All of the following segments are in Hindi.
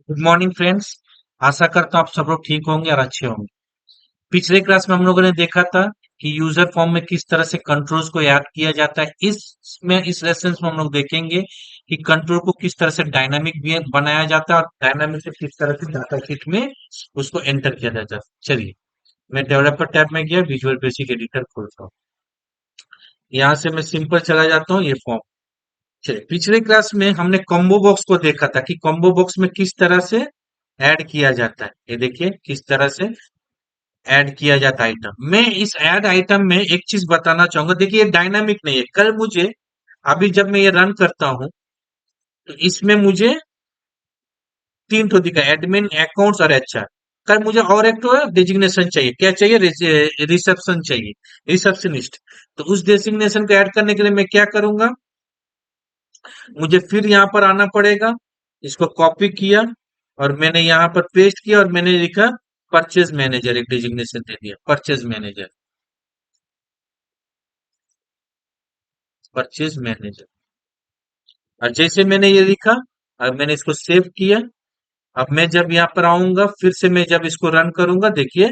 Good morning friends. आशा करता हूँ आप सब लोग ठीक होंगे और अच्छे होंगे। पिछले क्लास में हम लोगों ने देखा था कि यूजर फॉर्म में किस तरह से कंट्रोल्स को ऐड किया जाता है। इस लेसन में हम लोग देखेंगे कि कंट्रोल को किस तरह से डायनामिक भी बनाया जाता है और डायनामिक से किस तरह से डाटा शीट में उसको एंटर किया जाता है। चलिए, मैं डेवलपर टैब में गया, विजुअल बेसिक एडिटर खोलता हूँ। यहाँ से मैं सिंपल चला जाता हूँ, ये फॉर्म। चलिए, पिछले क्लास में हमने कॉम्बो बॉक्स को देखा था कि कॉम्बो बॉक्स में किस तरह से ऐड किया जाता है। ये देखिए किस तरह से ऐड किया जाता है आइटम। मैं इस ऐड आइटम में एक चीज बताना चाहूंगा। देखिए, ये डायनामिक नहीं है। कल मुझे, अभी जब मैं ये रन करता हूं, तो इसमें मुझे तीन तो दिखा, एडमिन, अकाउंट्स और एचआर। कल मुझे और एक तो डिजिग्नेशन चाहिए। क्या चाहिए? रिसेप्शन चाहिए, रिसेप्शनिस्ट। तो उस डेजिग्नेशन को ऐड करने के लिए मैं क्या करूंगा, मुझे फिर यहाँ पर आना पड़ेगा। इसको कॉपी किया और मैंने यहाँ पर पेस्ट किया और मैंने लिखा परचेज मैनेजर, एक डिजिग्नेशन दे दिया, परचेज मैनेजर, परचेज मैनेजर। और जैसे मैंने ये लिखा, अब मैंने इसको सेव किया। अब मैं जब यहाँ पर आऊंगा, फिर से मैं जब इसको रन करूंगा, देखिए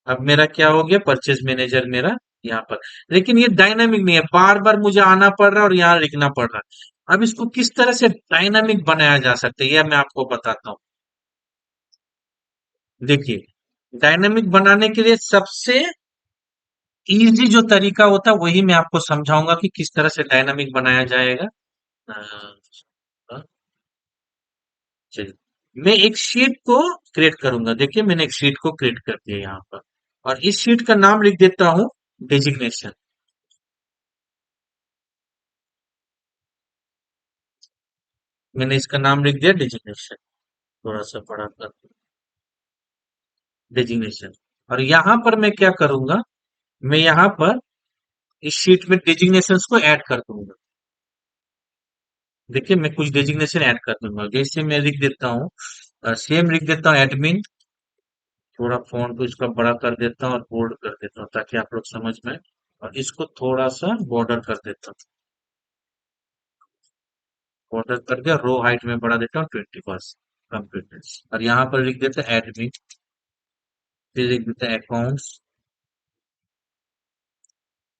अब मेरा क्या हो गया, परचेज मैनेजर मेरा यहाँ पर। लेकिन ये डायनामिक नहीं है, बार बार मुझे आना पड़ रहा है और यहाँ लिखना पड़ रहा है। अब इसको किस तरह से डायनामिक बनाया जा सकता है, यह मैं आपको बताता हूँ। देखिए, डायनामिक बनाने के लिए सबसे इजी जो तरीका होता है वही मैं आपको समझाऊंगा कि किस तरह से डायनामिक बनाया जाएगा। अ, चलिए, मैं एक शीट को क्रिएट करूंगा। देखिए, मैंने एक शीट को क्रिएट कर दिया यहाँ पर, और इस शीट का नाम लिख देता हूँ डेजिग्नेशन। मैंने इसका नाम लिख दिया डेजिग्नेशन, थोड़ा सा बड़ा कर डेजिग्नेशन। और यहाँ पर मैं क्या करूंगा, मैं यहाँ पर इस शीट में डेजिग्नेशंस को ऐड कर दूंगा। देखिए, मैं कुछ डेजिग्नेशन ऐड कर दूंगा। जैसे मैं लिख देता हूँ, सेम लिख देता हूँ एडमिन। थोड़ा फ़ॉन्ट को इसका बड़ा कर देता हूँ और बोल्ड कर देता हूँ ताकि आप लोग समझ में आए। और इसको थोड़ा सा बॉर्डर कर देता हूँ। बॉर्डर कर दिया, रो हाइट में बढ़ा देता हूँ 20%, कंप्लीटनेस। और यहाँ पर लिख देता है एडमिन, फिर लिख देता है अकाउंट्स।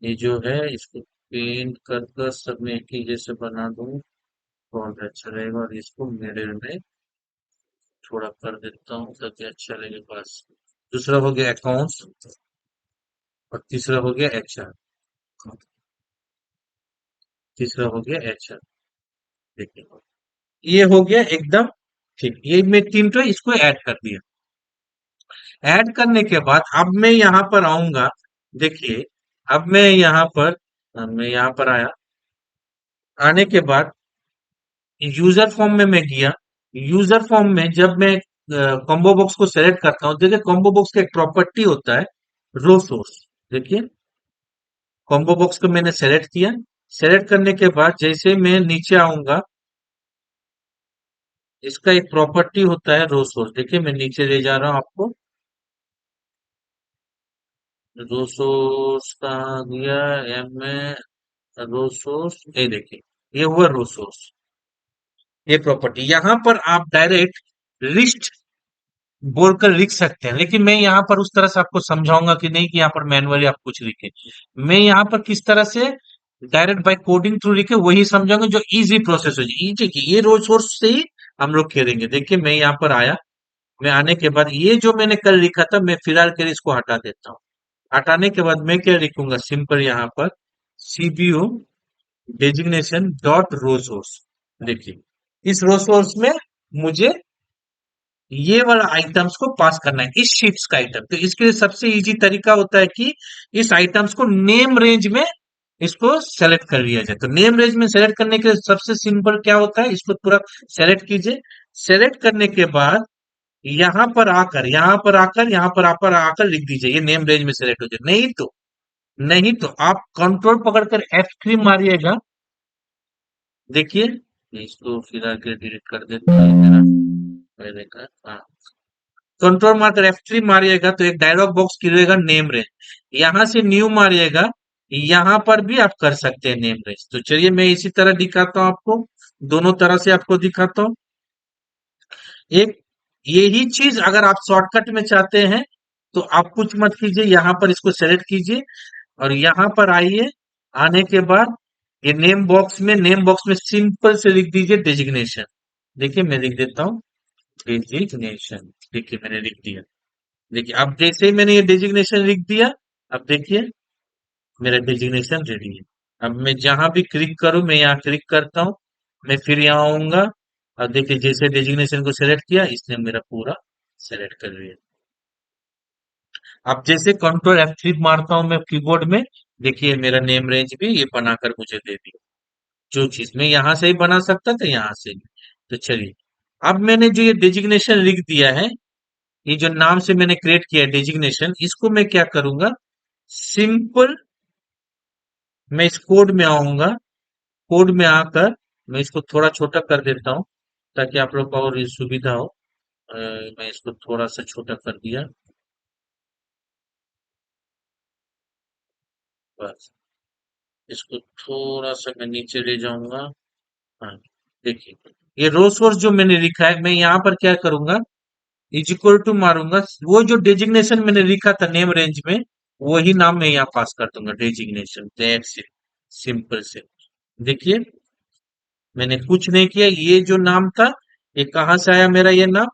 ये जो है, इसको पेंट कर कर सब में एक ही जैसे बना दूँ, बहुत अच्छा रहेगा। और इसको मिडिल में थोड़ा कर देता हूँ ताकि अच्छा लगे बस। दूसरा हो गया अकाउंट्स, और तीसरा हो गया एचआर। तीसरा हो गया एचआर। देखिए, ये हो गया एकदम ठीक। ये मैं तीन तो इसको ऐड कर दिया। ऐड करने के बाद अब मैं यहाँ पर आऊंगा। देखिए, अब मैं यहाँ पर आया। आने के बाद यूजर फॉर्म में मैं गया। यूजर फॉर्म में जब मैं कॉम्बो बॉक्स को सेलेक्ट करता हूँ, देखिए कॉम्बो बॉक्स का एक प्रॉपर्टी होता है, रो सोर्स। देखिए, कॉम्बो बॉक्स को मैंने सेलेक्ट किया। सेलेक्ट करने के बाद जैसे मैं नीचे आऊंगा, इसका एक प्रॉपर्टी होता है रो सोर्स। देखिए, मैं नीचे ले जा रहा हूँ आपको। रोसोर्स का दिया, एम में रोसोर्स, ये देखिए, ये हुआ रोसोर्स। ये प्रॉपर्टी यहाँ पर आप डायरेक्ट लिस्ट बोलकर लिख सकते हैं, लेकिन मैं यहाँ पर उस तरह से आपको समझाऊंगा कि नहीं कि यहाँ पर मैनुअली आप कुछ लिखे। मैं यहाँ पर किस तरह से डायरेक्ट बाय कोडिंग थ्रू लिखे वही समझाऊंगा, जो इजी प्रोसेस हो जाए। इजी की ये रोसोर्स से ही हम लोग खेलेंगे। देखिए, मैं यहाँ पर आया। मैं आने के बाद ये जो मैंने कल लिखा था, मैं फिलहाल के लिए इसको हटा देता हूँ। हटाने के बाद मैं क्या लिखूंगा, सिंपल यहाँ पर CBO designation dot row source. देखिए, इस रो सोर्स में मुझे ये वाला आइटम्स को पास करना है, इस शीट्स का आइटम। तो इसके लिए सबसे इजी तरीका होता है कि इस आइटम्स को नेम रेंज में इसको सेलेक्ट कर लिया जाए। तो नेम रेंज में सेलेक्ट करने के लिए सबसे सिंपल क्या होता है, इसको पूरा सेलेक्ट कीजिए। सेलेक्ट करने के बाद यहाँ पर आकर आकर लिख दीजिए, ये नेम रेंज में सेलेक्ट हो जाए। नहीं तो आप कंट्रोल पकड़कर F3 मारिएगा। देखिए, इसको फिर आके डिलीट कर देता है मेरा पहले का। हाँ, कंट्रोल मारकर F3 मारिएगा तो एक डायलॉग बॉक्स खुलेगा, नेम रेंज। यहाँ से न्यू मारिएगा, यहाँ पर भी आप कर सकते हैं नेम रेंज। तो चलिए, मैं इसी तरह दिखाता हूँ आपको, दोनों तरह से आपको दिखाता हूँ। एक यही चीज अगर आप शॉर्टकट में चाहते हैं तो आप कुछ मत कीजिए, यहाँ पर इसको सेलेक्ट कीजिए और यहाँ पर आइए। आने के बाद ये नेम बॉक्स में सिंपल से लिख दीजिए डेजिग्नेशन। देखिए मैं लिख देता हूँ डेजिग्नेशन। देखिए मैंने लिख दिया। देखिए अब जैसे ही मैंने ये डेजिग्नेशन लिख दिया, अब देखिए मेरा डेजिग्नेशन रेडी है। अब मैं जहां भी क्लिक करूं, मैं यहाँ क्लिक करता हूँ, मैं फिर यहाँ आऊंगा। अब देखिए जैसे डेजिग्नेशन को सेलेक्ट किया, इसने मेरा पूरा सेलेक्ट कर लिया। अब जैसे कंट्रोल F3 मारता हूं मैं कीबोर्ड में, देखिए मेरा नेम रेंज भी ये बनाकर मुझे दे दिया। जो चीज मैं यहाँ से ही बना सकता था, यहाँ से भी। तो चलिए, अब मैंने जो ये डेजिग्नेशन लिख दिया है, ये जो नाम से मैंने क्रिएट किया है डेजिग्नेशन, इसको मैं क्या करूंगा, सिंपल मैं इस कोड में आऊंगा। कोड में आकर मैं इसको थोड़ा छोटा कर देता हूँ ताकि आप लोग को और ये सुविधा हो। मैं इसको थोड़ा सा छोटा कर दिया, बस। इसको थोड़ा सा मैं नीचे ले जाऊंगा। हाँ, देखिए ये रो सोर्स जो मैंने लिखा है, मैं यहाँ पर क्या करूंगा, इज इक्वल टू मारूंगा, वो जो डेजिग्नेशन मैंने लिखा था नेम रेंज में, वही नाम मैं यहाँ पास कर दूंगा, डेजिग्नेशन। दैट्स इट, सिंपल से। देखिए मैंने कुछ नहीं किया, ये जो नाम था, ये कहाँ से आया मेरा ये नाम,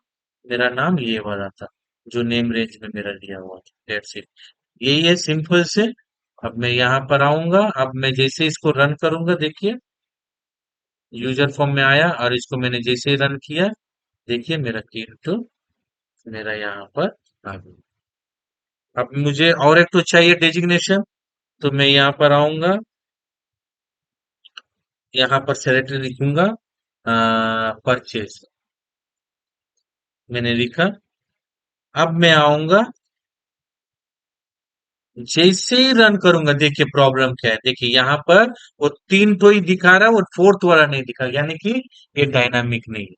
मेरा नाम ये वाला था जो नेम रेंज में मेरा लिया हुआ था। दैट्स इट, यही है सिंपल से। अब मैं यहाँ पर आऊंगा, अब मैं जैसे इसको रन करूंगा, देखिए यूजर फॉर्म में आया और इसको मैंने जैसे ही रन किया, देखिए मेरा की तो मेरा यहाँ पर आ गया। अब मुझे और एक तो चाहिए डेजिग्नेशन, तो मैं यहाँ पर आऊंगा, यहाँ पर सेलेक्ट लिखूंगा परचेज, मैंने लिखा। अब मैं आऊंगा, जैसे ही रन करूंगा, देखिए प्रॉब्लम क्या है, देखिए यहाँ पर वो तीन तो ही दिखा रहा है, वो फोर्थ वाला नहीं दिखा, यानी कि ये डायनामिक नहीं है।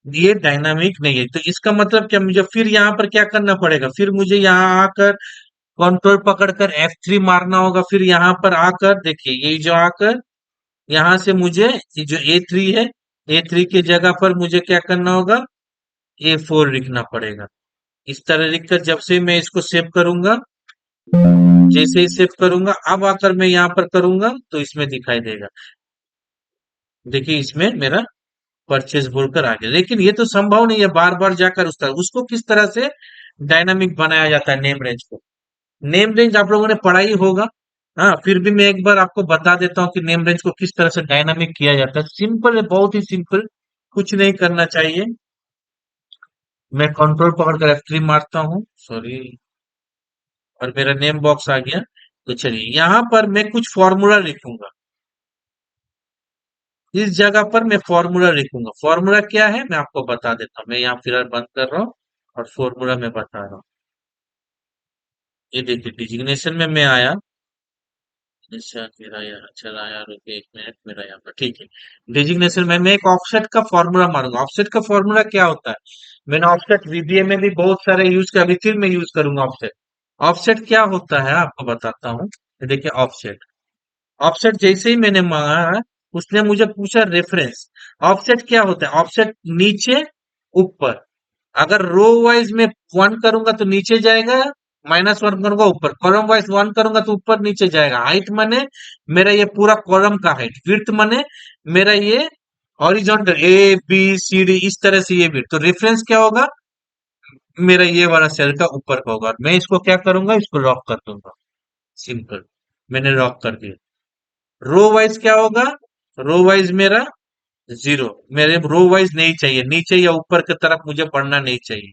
ये डायनामिक नहीं है, तो इसका मतलब क्या, मुझे फिर यहाँ पर क्या करना पड़ेगा, फिर मुझे यहाँ आकर कंट्रोल पकड़कर F3 मारना होगा, फिर यहाँ पर आकर देखिए ये जो आकर यहाँ से मुझे ये जो A3 है, A3 की जगह पर मुझे क्या करना होगा, A4 लिखना पड़ेगा। इस तरह लिखकर जब से मैं इसको सेव करूंगा, जैसे ही सेव करूंगा, अब आकर मैं यहाँ पर करूंगा तो इसमें दिखाई देगा। देखिए इसमें मेरा परचेज बोलकर आ गया, लेकिन ये तो संभव नहीं है बार बार जाकर उस तरह, उसको किस तरह से डायनामिक बनाया जाता है नेम रेंज को। नेम रेंज आप लोगों ने पढ़ा ही होगा। हाँ, फिर भी मैं एक बार आपको बता देता हूँ कि नेम रेंज को किस तरह से डायनामिक किया जाता है। सिंपल है, बहुत ही सिंपल, कुछ नहीं करना चाहिए। मैं कंट्रोल पकड़कर F3 मारता हूँ, सॉरी, और मेरा नेम बॉक्स आ गया। तो चलिए यहाँ पर मैं कुछ फॉर्मूला लिखूंगा, इस जगह पर मैं फॉर्मूला लिखूंगा। फॉर्मूला क्या है मैं आपको बता देता हूँ, मैं यहाँ फिलहाल बंद कर रहा हूँ और फॉर्मूला मैं बता रहा हूँ। ये देखिए डिजिग्नेशन में मैं आया, अच्छा मेरा यहाँ चला आया, रुकिए एक मिनट, मेरा यहाँ पर ठीक है। डिजिग्नेशन में मैं एक ऑफसेट का फॉर्मूला मारूंगा। ऑफसेट का फॉर्मूला क्या होता है, मैंने ऑफसेट VBA में भी बहुत सारे यूज किया, अभी फिर मैं यूज करूंगा ऑफसेट। ऑफसेट क्या होता है आपको बताता हूँ। ये देखिए ऑफसेट, ऑफसेट जैसे ही मैंने मांगा, उसने मुझे पूछा रेफरेंस। ऑफसेट क्या होता है, ऑफसेट नीचे ऊपर, अगर रो वाइज में 1 करूंगा तो नीचे जाएगा, -1 करूंगा ऊपर, कॉलम वाइज 1 करूंगा तो ऊपर नीचे जाएगा। हाइट माने मेरा ये पूरा कॉलम का हाइट, विड्थ माने मेरा ये हॉरिजॉन्टल ABCD इस तरह से ये विड्थ। तो रेफरेंस क्या होगा, मेरा ये वाला सेल का ऊपर का होगा। मैं इसको क्या करूंगा, इसको लॉक कर दूंगा, सिंपल, मैंने लॉक कर दिया। रो वाइज क्या होगा, रो वाइज मेरा 0, मेरे रो वाइज नहीं चाहिए, नीचे या ऊपर की तरफ मुझे बढ़ना नहीं चाहिए।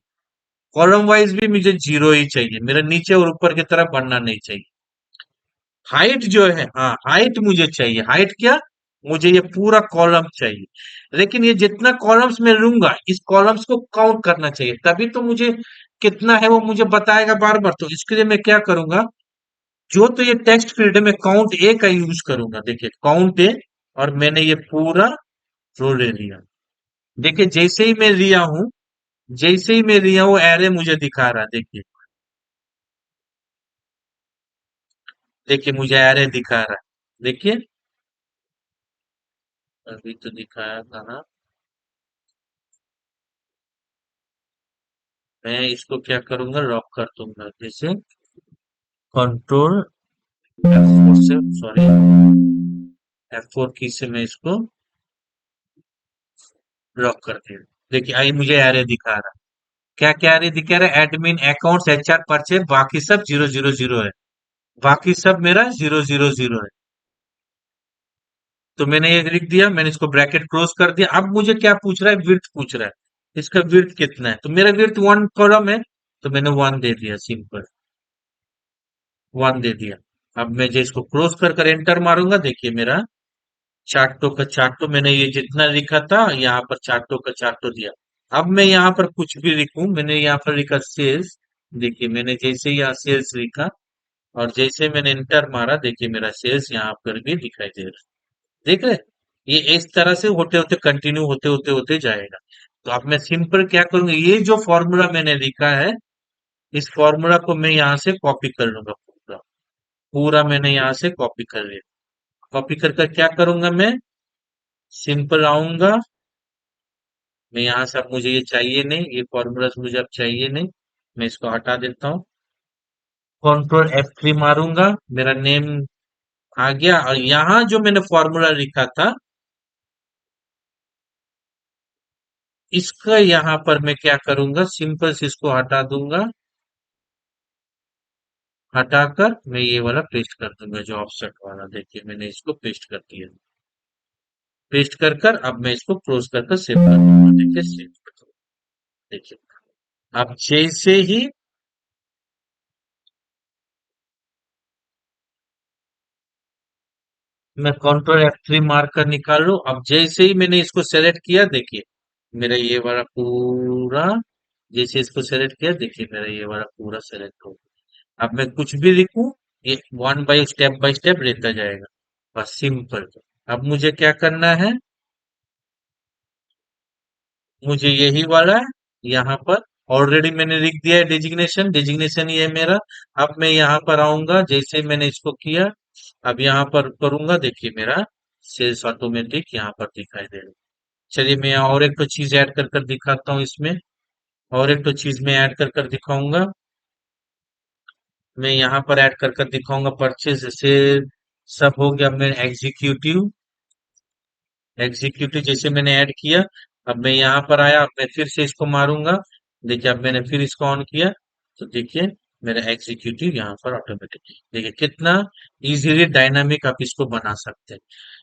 कॉलम वाइज भी मुझे 0 ही चाहिए, मेरा नीचे और ऊपर की तरफ बढ़ना नहीं चाहिए। हाइट जो है, हाँ हाइट मुझे चाहिए, हाइट क्या, मुझे ये पूरा कॉलम चाहिए। लेकिन ये जितना कॉलम्स मैं लूंगा, इस कॉलम्स को काउंट करना चाहिए, तभी तो मुझे कितना है वो मुझे बताएगा बार बार। तो इसके लिए मैं क्या करूंगा, जो तो ये टेक्स्ट फील्ड है, मैं काउंट ए का यूज करूंगा। देखिए काउंट ए, और मैंने ये पूरा रो ले लिया। देखिए जैसे ही मैं लिया हूं, जैसे ही मैं लिया हूं एरे मुझे दिखा रहा है। देखिए, देखिए मुझे एरे दिखा रहा है, देखिए अभी तो दिखाया कहाँ, मैं इसको क्या करूंगा, लॉक कर दूंगा, जैसे कंट्रोल F4 से, सॉरी, F4 की से मैं इसको लॉक कर दिया। देखिए आई मुझे एरे दिखा रहा, क्या क्या एरे दिखा रहा है, एडमिन अकाउंट्स HR परचेज, बाकी सब 000 है, बाकी सब मेरा 000 है। तो मैंने ये लिख दिया, मैंने इसको ब्रैकेट क्लोज कर दिया। अब मुझे क्या पूछ रहा है, विड्थ पूछ रहा है, इसका विड्थ कितना है, तो मेरा विड्थ 1 कॉलम है, तो मैंने 1 दे दिया, सिंपल 1 दे दिया। अब मैं जो इसको क्लोज कर कर एंटर मारूंगा, देखिए मेरा चार्टो का चार्टो, मैंने ये जितना लिखा था यहाँ पर चार्टो का चार्टो दिया। अब मैं यहाँ पर कुछ भी लिखूं, मैंने यहाँ पर लिखा सेल्स, देखिए मैंने जैसे ही यहाँ सेल्स लिखा और जैसे मैंने एंटर मारा, देखिए मेरा सेल्स यहाँ पर भी दिखाई दे रहा है, देख रहे हैं? ये इस तरह से होते होते कंटिन्यू होते होते होते जाएगा। तो अब मैं सिंपल क्या करूंगा, ये जो फॉर्मूला मैंने लिखा है, इस फॉर्मूला को मैं यहाँ से कॉपी कर लूंगा, पूरा पूरा मैंने यहाँ से कॉपी कर लिया। कॉपी कर कर क्या करूंगा मैं, सिंपल आऊंगा, मैं यहाँ से, अब मुझे ये चाहिए नहीं, ये फॉर्मूलाज मुझे अब चाहिए नहीं, मैं इसको हटा देता हूँ। कंट्रोल F3 मारूंगा, मेरा नेम आ गया, और यहाँ जो मैंने फॉर्मूला लिखा था, इसका यहाँ पर मैं क्या करूंगा, सिंपल से इसको हटा दूंगा, हटाकर मैं ये वाला पेस्ट कर दूंगा, जो ऑफसेट वाला, देखिए मैंने इसको पेस्ट कर दिया। पेस्ट कर कर अब मैं इसको क्लोज कर कर सेव कर दूंगा, देखिए सेव कर दूंगा। देखिए अब जैसे ही मैं कंट्रोल F3 मार कर निकाल लूं, अब जैसे ही मैंने इसको सेलेक्ट किया, देखिए मेरा ये वाला पूरा, जैसे इसको सेलेक्ट किया, देखिए मेरा ये वाला पूरा सेलेक्ट हो गया। अब मैं कुछ भी लिखूं, ये बाय स्टेप लेता जाएगा, बस सिंपल। अब मुझे क्या करना है, मुझे यही वाला यहाँ पर ऑलरेडी मैंने लिख दिया है, डेजिग्नेशन, डेजिग्नेशन ये है मेरा। अब मैं यहाँ पर आऊंगा, जैसे मैंने इसको किया, अब यहाँ पर करूंगा, देखिए मेरा सेल्स ऑटोमेटिक यहाँ पर दिखाई दे रहा है। चलिए मैं यहाँ और एक तो चीज ऐड कर कर दिखाता हूँ इसमें, और एक तो चीज मैं ऐड कर कर दिखाऊंगा, मैं यहाँ पर ऐड कर कर दिखाऊंगा, परचेज से सब हो गया। मैं एग्जीक्यूटिव, एग्जीक्यूटिव जैसे मैंने ऐड किया, अब मैं यहाँ पर आया, अब मैं फिर से इसको मारूंगा, देखिए अब मैंने फिर इसको ऑन किया, तो देखिए मेरा एग्जीक्यूटिव यहाँ पर ऑटोमेटिक, देखिए कितना इजीली डायनामिक आप इसको बना सकते हैं।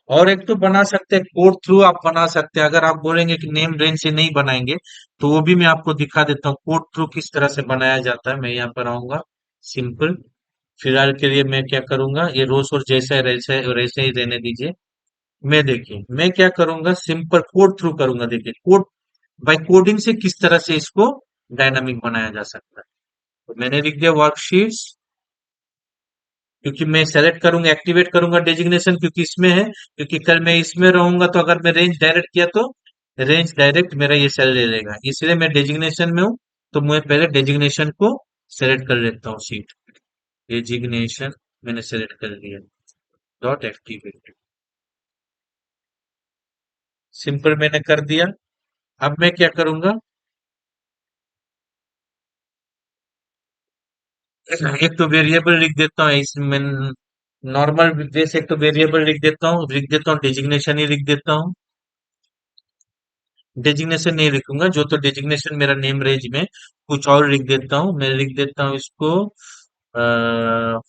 और एक तो बना सकते हैं कोड थ्रू, आप बना सकते हैं, अगर आप बोलेंगे कि नेम रेंज से नहीं बनाएंगे, तो वो भी मैं आपको दिखा देता हूँ कोड थ्रू किस तरह से बनाया जाता है। मैं यहाँ पर आऊंगा, सिंपल, फिलहाल के लिए मैं क्या करूंगा, ये रोज और जैसा है वैसे ही रहने दीजिए। मैं देखिए मैं क्या करूंगा, सिंपल कोड थ्रू करूंगा, देखिए कोड बाय कोडिंग से किस तरह से इसको डायनामिक बनाया जा सकता है। तो मैंने लिख दिया वर्कशीट्स, क्योंकि मैं सेलेक्ट करूंगा, एक्टिवेट करूंगा डेजिग्नेशन, क्योंकि इसमें है, क्योंकि कल मैं इसमें रहूंगा, तो अगर मैं रेंज डायरेक्ट किया तो रेंज डायरेक्ट मेरा ये सेल ले लेगा, इसलिए मैं डेजिग्नेशन में हूँ, तो मैं पहले डेजिग्नेशन को सेलेक्ट कर लेता हूँ, सीट डेजिग्नेशन मैंने सेलेक्ट कर लिया, डॉट एक्टिवेट, सिंपल मैंने कर दिया। अब मैं क्या करूंगा, एक तो वेरिएबल लिख देता हूँ इसमें, नॉर्मल जैसे एक तो वेरिएबल लिख देता हूँ, डेजिग्नेशन ही लिख देता हूँ, डेजिग्नेशन नहीं लिखूंगा, जो तो डेजिग्नेशन मेरा नेम रेंज में कुछ और लिख देता हूँ, मैं लिख देता हूँ इसको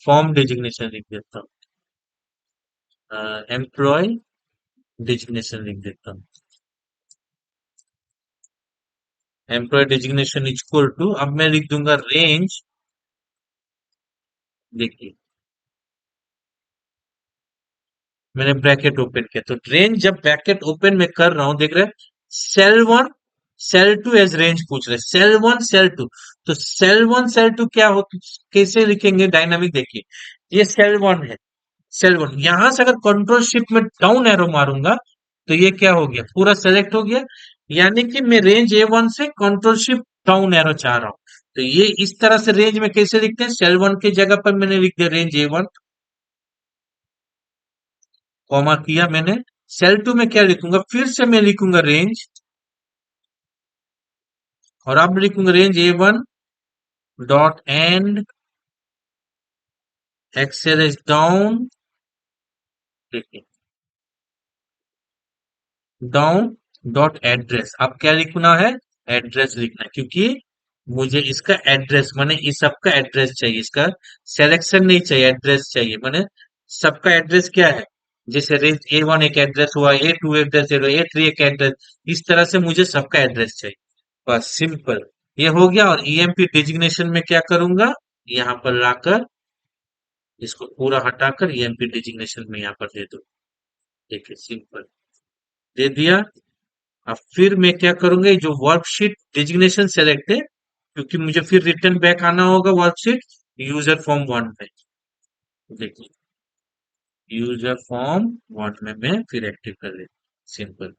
फॉर्म डेजिग्नेशन लिख देता हूँ, एम्प्लॉय डेजिग्नेशन लिख देता हूँ, एम्प्लॉय डेजिग्नेशन इक्वल टू, अब मैं लिख दूंगा रेंज, देखिए मैंने ब्रैकेट ओपन किया, तो रेंज जब ब्रैकेट ओपन में कर रहा हूं, देख रहे हैं, cell one cell two as range पूछ रहे, सेल वन सेल टू, तो सेल वन सेल टू क्या हो, कैसे लिखेंगे डायनामिक, देखिए ये सेल वन है, सेल वन, यहां से अगर कंट्रोल शिफ्ट में डाउन एरो मारूंगा, तो ये क्या हो गया, पूरा सेलेक्ट हो गया, यानी कि मैं रेंज A1 से कंट्रोल शिफ्ट डाउन एरो चाह रहा हूं। तो ये इस तरह से रेंज में कैसे लिखते हैं, सेल वन की जगह पर मैंने लिख दिया रेंज A1, कॉमा किया मैंने, सेल टू में क्या लिखूंगा, फिर से मैं लिखूंगा रेंज, और अब लिखूंगा range A1 dot end excel is down, down dot address. अब क्या लिखना है? एड्रेस लिखना है, क्योंकि मुझे इसका एड्रेस माने इस सबका एड्रेस चाहिए, इसका सिलेक्शन नहीं चाहिए, एड्रेस चाहिए। माने सबका एड्रेस क्या है? जैसे रेंज A1 एक एड्रेस हुआ, A2 एड्रेस हुआ, A3 एक एड्रेस, इस तरह से मुझे सबका एड्रेस चाहिए। बस सिंपल, ये हो गया। और ईएमपी डिजिग्नेशन में क्या करूंगा? यहाँ पर लाकर इसको पूरा हटाकर ईएमपी डिजिग्नेशन में यहाँ पर दे दो। देखिए सिंपल, दे दिया। अब फिर मैं क्या करूंगा, ये जो वर्कशीट डिजिग्नेशन सेलेक्ट है, क्योंकि मुझे फिर रिटर्न बैक आना होगा वर्कशीट यूजर फॉर्म वन में। देखिए यूजर फॉर्म वन में मैं फिर एक्टिव कर ले, सिंपल।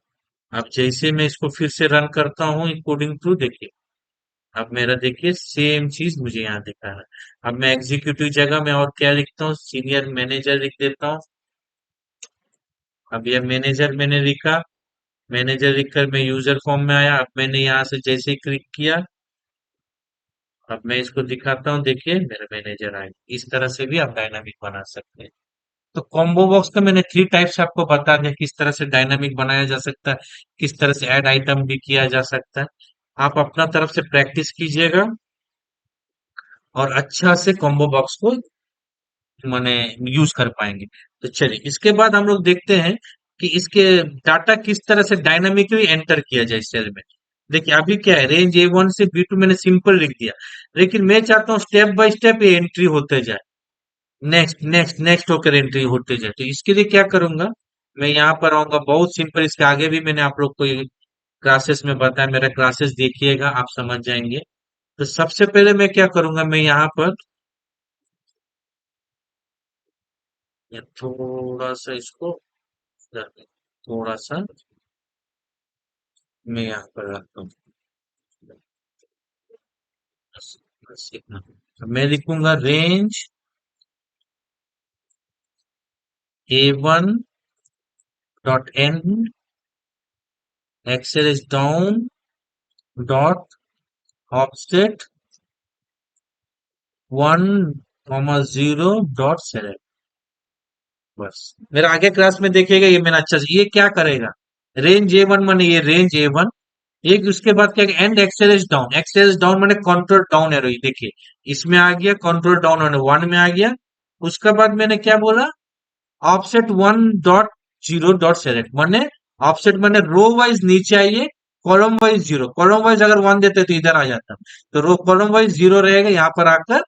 अब जैसे मैं इसको फिर से रन करता हूँ कोडिंग थ्रू, देखिए अब मेरा देखिए सेम चीज मुझे यहाँ दिखा है। अब मैं एग्जीक्यूटिव जगह में और क्या लिखता हूँ, सीनियर मैनेजर लिख देता हूँ। अब यह मैनेजर मैंने लिखा, मैनेजर लिखकर मैं यूजर फॉर्म में आया। अब मैंने यहाँ से जैसे ही क्लिक किया, अब मैं इसको दिखाता हूँ, देखिए मेरा मैनेजर आया। इस तरह से भी आप डायनामिक बना सकते हैं। तो कॉम्बो बॉक्स का मैंने 3 टाइप्स आपको बता दिया, किस तरह से डायनामिक बनाया जा सकता है, किस तरह से ऐड आइटम भी किया जा सकता है। आप अपना तरफ से प्रैक्टिस कीजिएगा और अच्छा से कॉम्बो बॉक्स को माने यूज कर पाएंगे। तो चलिए इसके बाद हम लोग देखते हैं कि इसके डाटा किस तरह से डायनामिकली एंटर किया जाए सेल में। देखिए अभी क्या है, रेंज A1 से B2 मैंने सिंपल लिख दिया, लेकिन मैं चाहता हूँ स्टेप बाय स्टेप ये एंट्री होते जाए, नेक्स्ट नेक्स्ट नेक्स्ट होकर एंट्री होते जाए। तो इसके लिए क्या करूंगा, मैं यहाँ पर आऊंगा, बहुत सिंपल। इसके आगे भी मैंने आप लोग को क्लासेस में बताया, मेरा क्लासेस देखिएगा आप समझ जाएंगे। तो सबसे पहले मैं क्या करूंगा, मैं यहाँ पर थोड़ा सा इसको थोड़ा सा मैं यहाँ पर रखता हूँ, बस इतना। अब मैं लिखूंगा range A1 dot end excel is down dot offset 1,0 dot select. बस मेरा आगे क्लास में देखिएगा, ये मैंने अच्छा से ये क्या करेगा, रेंज A1 माने ये रेंज A1, एक उसके बाद क्या, and exhale down, exhale down माने कंट्रोल डाउन एरो, देखिए इसमें आ गया कंट्रोल डाउन एरो, वन में आ गया। उसके बाद मैंने क्या बोला, ऑफसेट 1,0 डॉट सेलेक्ट माने ऑफसेट माने रो वाइज नीचे आइए, column wise zero, column wise अगर वन देते तो इधर आ जाता, तो रो कॉलम वाइज जीरो रहेगा, यहाँ पर आकर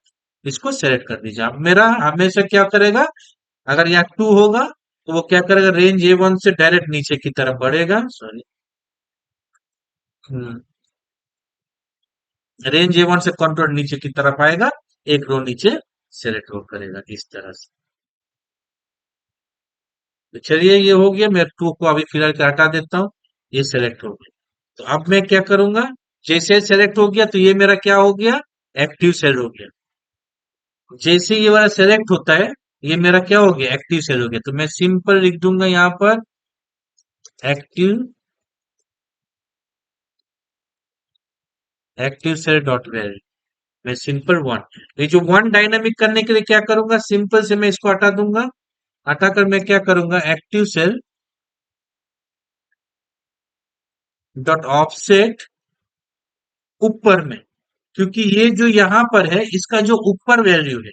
इसको सेलेक्ट कर दीजिए। अब मेरा हमेशा क्या करेगा, अगर यहाँ टू होगा तो वो क्या करेगा, रेंज A1 से डायरेक्ट नीचे की तरफ बढ़ेगा, सॉरी, रेंज A1 से कंट्रोल नीचे की तरफ आएगा, एक रो नीचे सेलेक्ट हो करेगा इस तरह से। तो चलिए ये हो गया, मैं टू को अभी फिलहाल के हटा देता हूँ, ये सेलेक्ट हो गया। तो अब मैं क्या करूंगा, जैसे सेलेक्ट हो गया तो ये मेरा क्या हो गया, एक्टिव सेल हो गया। जैसे ये वाला सेलेक्ट होता है, ये मेरा क्या हो गया, एक्टिव सेल हो गया। तो मैं सिंपल लिख दूंगा यहाँ पर active, active cell dot value, मैं सिंपल वन, ये जो वन डायनामिक करने के लिए क्या करूंगा, सिंपल से मैं इसको हटा दूंगा, हटाकर मैं क्या करूंगा, एक्टिव सेल डॉट ऑफसेट ऊपर में, क्योंकि ये जो यहाँ पर है इसका जो ऊपर वैल्यू है,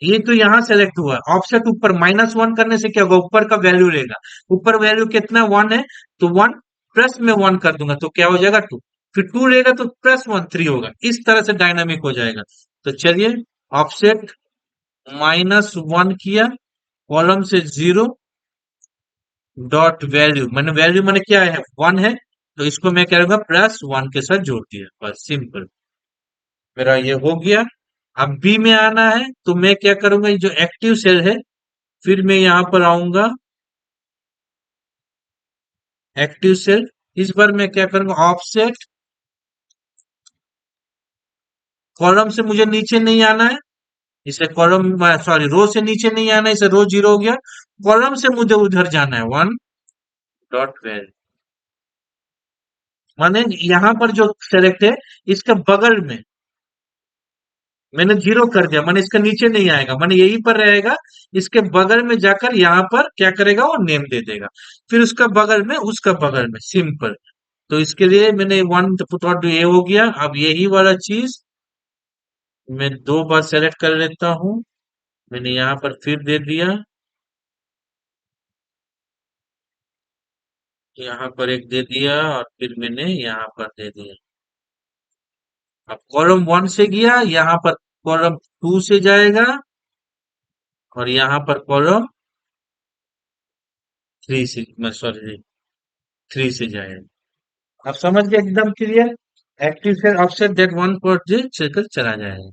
ये तो यहाँ सेलेक्ट हुआ, ऑफसेट ऊपर -1 करने से क्या होगा, ऊपर का वैल्यू रहेगा। ऊपर वैल्यू कितना, वन है, तो वन प्लस में वन कर दूंगा तो क्या हो जाएगा, टू। फिर टू रहेगा तो +1 3 होगा, इस तरह से डायनामिक हो जाएगा। तो चलिए ऑफसेट -1 किया, कॉलम से जीरो डॉट वैल्यू, मैंने वैल्यू मैंने क्या है, वन है, तो इसको मैं क्या करूंगा, +1 के साथ जोड़ दिया, बस सिंपल, मेरा ये हो गया। अब बी में आना है तो मैं क्या करूंगा, ये जो एक्टिव सेल है, फिर मैं यहां पर आऊंगा एक्टिव सेल, इस बार मैं क्या करूंगा, ऑफसेट, कॉलम से मुझे नीचे नहीं आना है, इसे कॉलम सॉरी रो से नीचे नहीं आना है, इसे रो जीरो हो गया, कॉलम से मुझे उधर जाना है, वन डॉट वैल्यू। माने यहाँ पर जो सेलेक्ट है इसके बगल में मैंने जीरो कर दिया, माने इसका नीचे नहीं आएगा, माने यहीं पर रहेगा। इसके बगल में जाकर यहाँ पर क्या करेगा, वो नेम दे देगा। फिर उसका बगल में, उसका बगल में, सिंपल। तो इसके लिए मैंने वन पुट आउट ये हो गया। अब यही वाला चीज मैं दो बार सेलेक्ट कर लेता हूँ। मैंने यहाँ पर फिर दे दिया, यहाँ पर एक दे दिया, और फिर मैंने यहाँ पर दे दिया। अब कॉलम वन से गया, यहाँ पर कॉलम टू से जाएगा, और यहाँ पर कॉलम थ्री से, मैं सॉरी, थ्री से जाएगा। आप समझ गए, एकदम clear. Active cell offset that one पर चलकर चला जाएगा।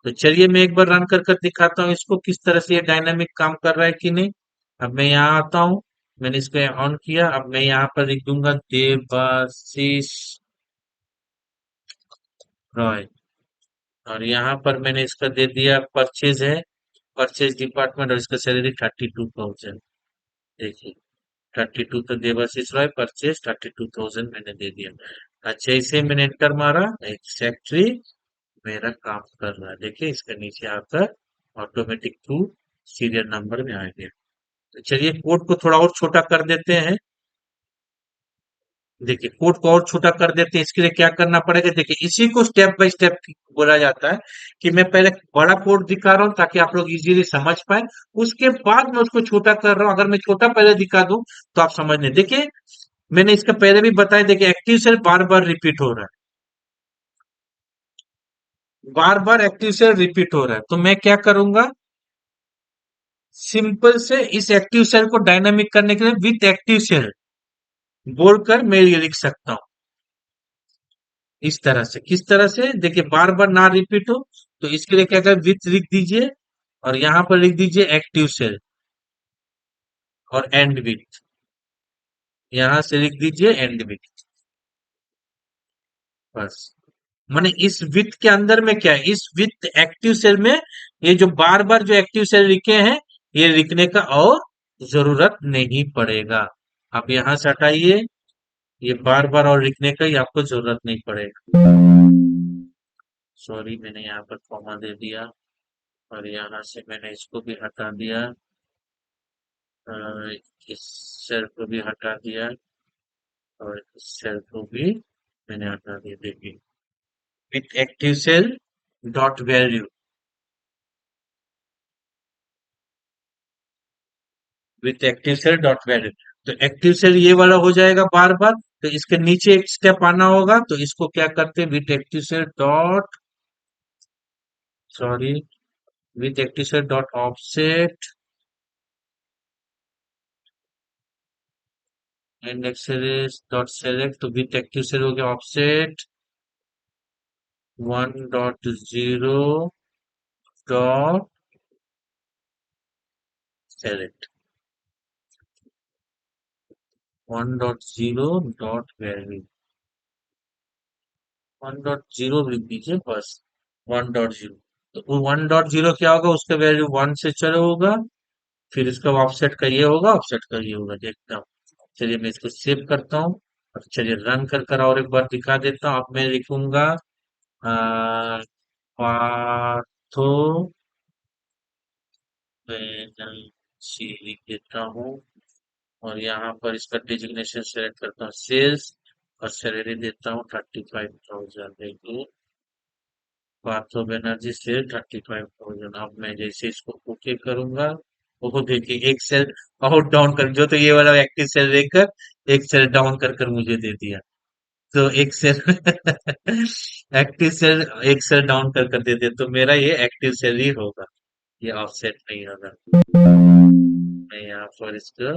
तो चलिए मैं एक बार रन कर कर दिखाता हूँ इसको किस तरह से ये डायनामिक काम कर रहा है कि नहीं। अब मैं यहाँ आता हूँ, मैंने इसको ऑन किया। अब मैं यहाँ पर लिख दूंगा देवाशीष रॉय, और यहाँ पर मैंने इसका दे दिया परचेज है, परचेज डिपार्टमेंट, और इसका सैलरी 32,000। देखिए 32 तो देवाशीष रॉय, परचेज 32,000 मैंने दे दिया। अच्छा, इसे मैंने एंटर मारा, एक्सेक्टरी मेरा काम कर रहा है। देखिए इसके नीचे आकर ऑटोमेटिक टू सीरियल नंबर में आ गया। तो चलिए कोड को थोड़ा और छोटा कर देते हैं। देखिए कोड को और छोटा कर देते हैं, इसके लिए क्या करना पड़ेगा, देखिए इसी को स्टेप बाय स्टेप बोला जाता है कि मैं पहले बड़ा कोड दिखा रहा हूँ ताकि आप लोग इजीली समझ पाए। उसके बाद मैं उसको छोटा कर रहा हूँ। अगर मैं छोटा पहले दिखा दूं तो आप समझ नहीं। देखिए मैंने इसका पहले भी बताया, देखिए एक्टिव सेल बार बार रिपीट हो रहा है, बार बार एक्टिव सेल रिपीट हो रहा है। तो मैं क्या करूंगा, सिंपल से इस एक्टिव सेल को डायनामिक करने के लिए विथ एक्टिव सेल बोलकर मैं ये लिख सकता हूं। इस तरह से, किस तरह से, देखिए बार बार ना रिपीट हो, तो इसके लिए क्या करें, विथ लिख दीजिए, और यहां पर लिख दीजिए एक्टिव सेल, और एंड विथ, यहां से लिख दीजिए एंड विथ। बस, माने इस विथ के अंदर में क्या है, इस विथ एक्टिव सेल में ये जो बार बार जो एक्टिव सेल लिखे हैं, ये लिखने का और जरूरत नहीं पड़ेगा। आप यहां से हटाइए, ये बार बार और लिखने का ही आपको जरूरत नहीं पड़ेगा। सॉरी, मैंने यहाँ पर कॉमा दे दिया, और यहाँ से मैंने इसको भी हटा दिया, अ, इस सेल को भी हटा दिया, और इस सेल को भी मैंने हटा दिया। देखिए with active cell dot value, with active cell dot value. तो एक्टिव सेल ये वाला हो जाएगा बार बार। तो इसके नीचे एक स्टेप आना होगा, तो इसको क्या करते हैं, with active cell dot, sorry, with active cell dot offset and XLS dot select. तो विथ एक्टिव सेल हो गया offset 1.0 dot select, 1.0 dot value, 1.0 लिख दीजिए बस, 1.0। तो वो 1.0 क्या होगा, उसका वैल्यू वन से चालू होगा, फिर इसका ऑफसेट का ये होगा, ऑफसेट का ये होगा, देखता हूँ। चलिए मैं इसको सेव करता हूँ, और चलिए रन कर कर और एक बार दिखा देता हूँ। अब मैं लिखूंगा पाथो लिख देता हूँ, और यहाँ पर इसका डिजिग्नेशन सेलेक्ट करता हूँ सेल्स, और सैलरी देता हूँ 35,000। देखिए पार्थो बनर्जी से 35,000। अब मैं जैसे इसको ओके करूंगा, वो देखिए एक सेल और डाउन कर, जो तो ये वाला एक्टिव सेल लेकर एक सेल डाउन कर कर मुझे दे दिया। तो एक सेल एक्टिव सेल एक सेल डाउन कर कर दे दिया, तो मेरा ये एक्टिव सेल ही होगा, ये ऑफसेट नहीं होगा। मैं यहाँ पर इसको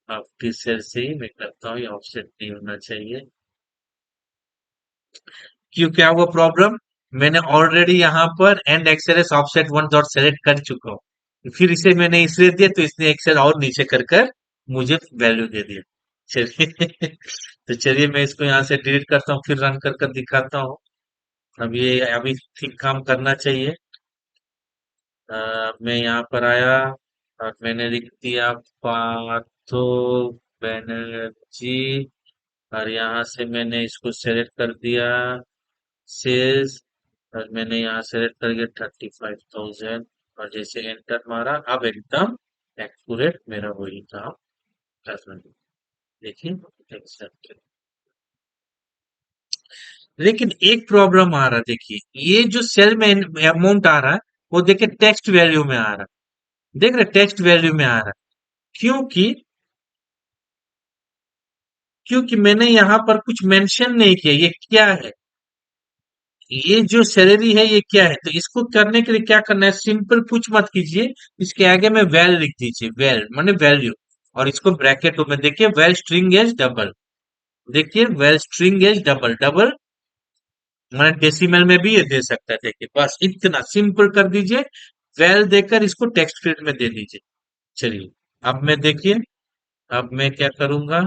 एक्टिव सेल से ही मैं करता हूँ, ये ऑफसेट नहीं होना चाहिए। क्यों, क्या हुआ प्रॉब्लम, मैंने ऑलरेडी यहाँ पर and XLS offset one dot select कर चुका हूँ, फिर इसे मैंने इसलिए दिया, तो इसने एक्सेल और नीचे कर कर मुझे वैल्यू दे दिया। चलिए तो चलिए मैं इसको यहाँ से डिलीट करता हूँ, फिर रन कर कर दिखाता हूँ। अब ये अभी ठीक काम करना चाहिए। मैं यहाँ पर आया, और मैंने लिख दिया पाथो बैनर्जी, और यहाँ से मैंने इसको सेलेक्ट कर दिया सेल्स, और मैंने यहाँ सेलेक्ट कर दिया 35,000, और जैसे एंटर मारा अब एकदम एक्यूरेट मेरा वही काम कर रहा है। देखिए एक्सेप्ट। लेकिन एक प्रॉब्लम आ रहा है, देखिए ये जो सेल में अमाउंट आ रहा है वो देखिए टेक्स्ट वैल्यू में आ रहा है, देख रहे टेक्स्ट वैल्यू में आ रहा है, क्योंकि क्योंकि मैंने यहाँ पर कुछ मेंशन नहीं किया ये क्या है, ये जो सैलरी है ये क्या है। तो इसको करने के लिए क्या करना है, सिंपल कुछ मत कीजिए, इसके आगे में वेल लिख दीजिए, वेल माने वैल्यू, और इसको ब्रैकेटों में देखिए वेल स्ट्रिंग एज डबल, देखिए val string as double, double माने डेसिमल में भी ये दे सकता है, देखिए बस इतना सिंपल कर दीजिए, वेल देकर इसको टेक्स्ट फील्ड में दे दीजिए। चलिए अब मैं देखिए, अब मैं क्या करूंगा,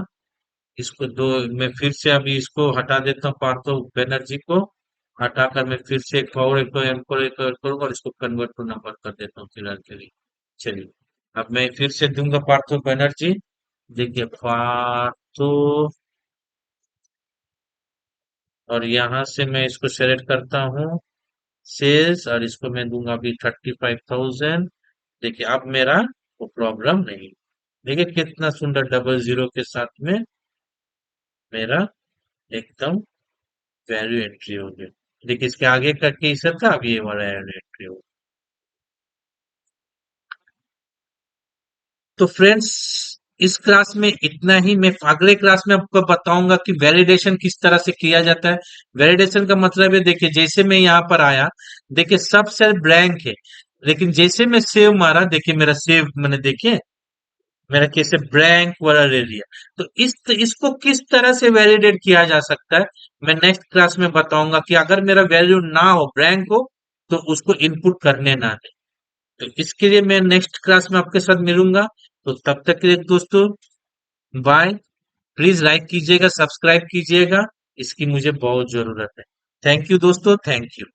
इसको दो, मैं फिर से अभी इसको हटा देता हूँ, पार्थो बनर्जी को हटाकर मैं फिर से एक और एक करूंगा और इसको कन्वर्ट टू नंबर कर देता हूँ फिलहाल के लिए। चलिए अब मैं फिर से दूंगा पार्थो बनर्जी, देखिए पार्थो, और यहाँ से मैं इसको सेलेक्ट करता हूँ सेल्स, और इसको मैं दूंगा अभी 35,000। देखिए अब मेरा वो प्रॉब्लम नहीं, देखिए कितना सुंदर डबल जीरो के साथ में मेरा एकदम वैल्यू एंट्री हो गया। देखिए इसके आगे का केस था, अब ये वाला वैल्यू एंट्री हो। तो फ्रेंड्स इस क्लास में इतना ही, मैं अगले क्लास में आपको बताऊंगा कि वैलिडेशन किस तरह से किया जाता है। वैलिडेशन का मतलब है, देखिए जैसे मैं यहाँ पर आया, देखिए सब सेल ब्लैंक है, लेकिन जैसे मैं सेव मारा, देखिए मेरा सेव मैंने देखिए मेरा कैसे ब्लैंक वाला ले लिया। तो इसको किस तरह से वैलिडेट किया जा सकता है, मैं नेक्स्ट क्लास में बताऊंगा कि अगर मेरा वैल्यू ना हो, ब्लैंक हो, तो उसको इनपुट करने ना दे। तो इसके लिए मैं नेक्स्ट क्लास में आपके साथ मिलूंगा। तो तब तक के लिए दोस्तों बाय। प्लीज लाइक कीजिएगा, सब्सक्राइब कीजिएगा, इसकी मुझे बहुत जरूरत है। थैंक यू दोस्तों, थैंक यू।